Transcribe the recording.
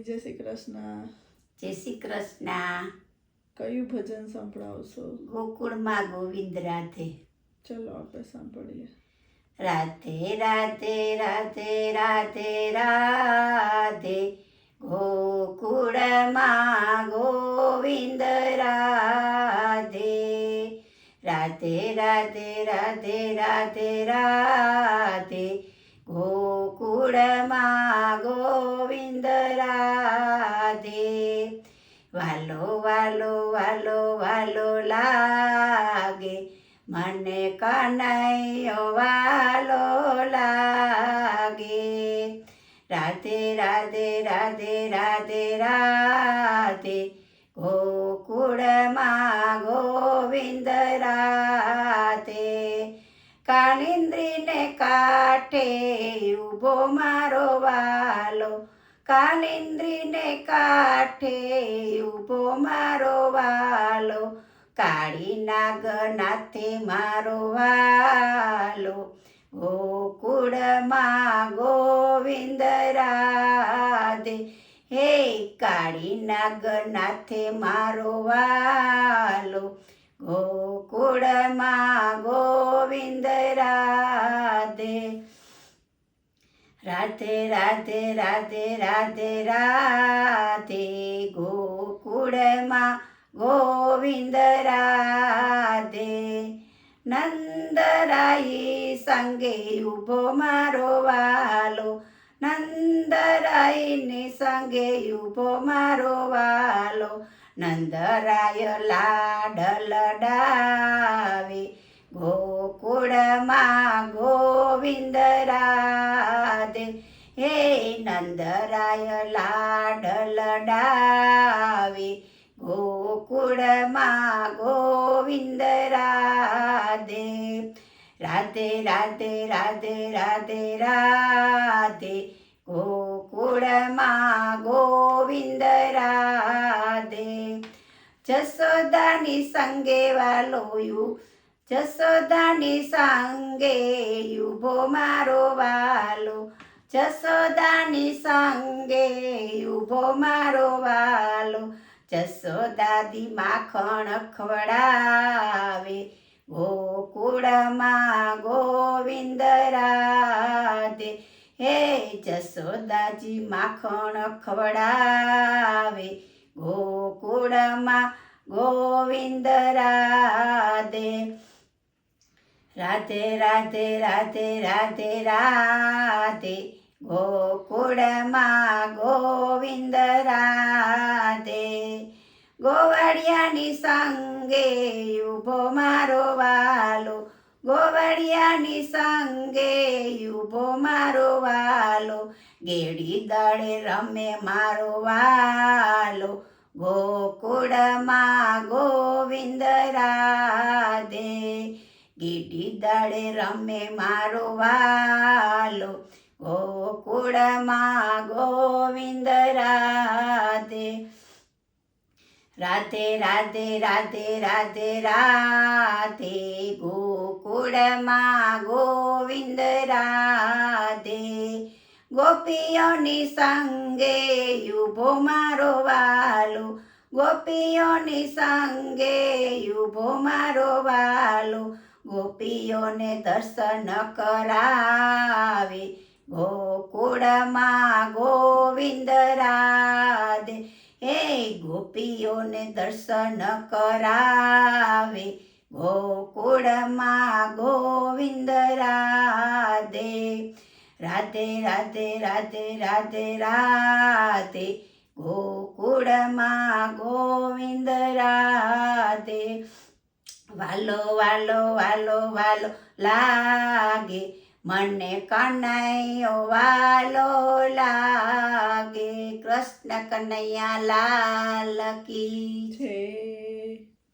જય શ્રી કૃષ્ણ. જય શ્રી કૃષ્ણ. કયું ભજન સંભળાવશો? ગોકુળમાં ગોવિંદ રાધે. ચલો આપણે સાંભળીએ. રાધે રાધે રાધે રાધે રાધે, ગોકુળમાં ગોવિંદ રાધે. રાધે રાધે રાધે રાધે રાધે, ગોકુળમાં ગોવિંદ રાધે. વાલો વાલો વાલો વાલો લાગે, મને કનૈયો વાલો લાગે. રાધે રાધે રાધે રાધે રાધે, ગોકુળમાં ગોવિંદ રાધે. કાલિંદ્રીને કાંઠે ઊભો મારો વાલો, કાલિંદ્રીને કાંઠે ઊભો મારો વાલો. કાળી નાગનાથે મારો વાલો, ગોકુળમાં ગોવિંદ રાધે. હે કાળી નાગનાથે મારો વાલો, ગોકુળમાં ગોવિંદ રાધે. રાધે રાધે રાધે રાધે રાધે, ગોકુળમાં ગોવિંદ રાધે. નંદરાઈ સંગે ઊભો મારો વાલો, નંદરાઈની સંગે ઊભો મારો વાલો. નંદરાય લાડ લડાવે, ગોકુળમાં ગોવિંદ રાધે. હે નંદરાય લાડ લડાવે, ગોકુળમાં ગોવિંદ રાધે. રાધે રાધે રાધે રાધે રાધે, ગોકુળમાં ગોવિંદ રાધે. જશોદાની સંગે વાલોયું, જશોદાની સંગે ઊભો મારો વાલો, જશોદાની સંગે ઊભો મારો વાલો. જશોદાદી માખણ ખવડાવે, ગોકુળમાં ગોવિંદ રાધે. હે જશોદાજી માખણ ખવડાવે, ગોકુળમાં ગોવિંદ રાધે. રાધે રાધે રાધે રાધે રાધે, ગોકુળમાં ગોવિંદ રાધે. ગોવાળિયાની સંગે ઊભો મારો વાલો, ગોવાળિયાની સંગે ઊભો મારો વાલો. ગેડી દળે રમે મારો વાલો, ગોકુળમાં ગોવિંદ રાધે. ગેડી દળે રમે મારો વાલો, ગોકુળમાં ગોવિંદ રાધે. રાધે રાધે રાધે રાધે રાધે, ગોકુળમાં ગોવિંદ રાધે. ગોપીઓની સંગે ઊભો મારો વાલો, ગોપીઓની સંગે ઊભો મારો વાલો. ગોપીઓને દર્શન કરાવે, ગોકુળમાં ગોવિંદ રાધે. હે ગોપીઓને દર્શન કરાવે, ગોકુળમાં ગોવિંદ રાધે. રાધે રાધે રાધે રાધે રાધે, ગોકુળમાં ગોવિંદ રાધે. વાલો વાલો વાલો વાલો લાગે, મને કનૈયો વાલો લાગે. કૃષ્ણ કનૈયા લાલ કી જય.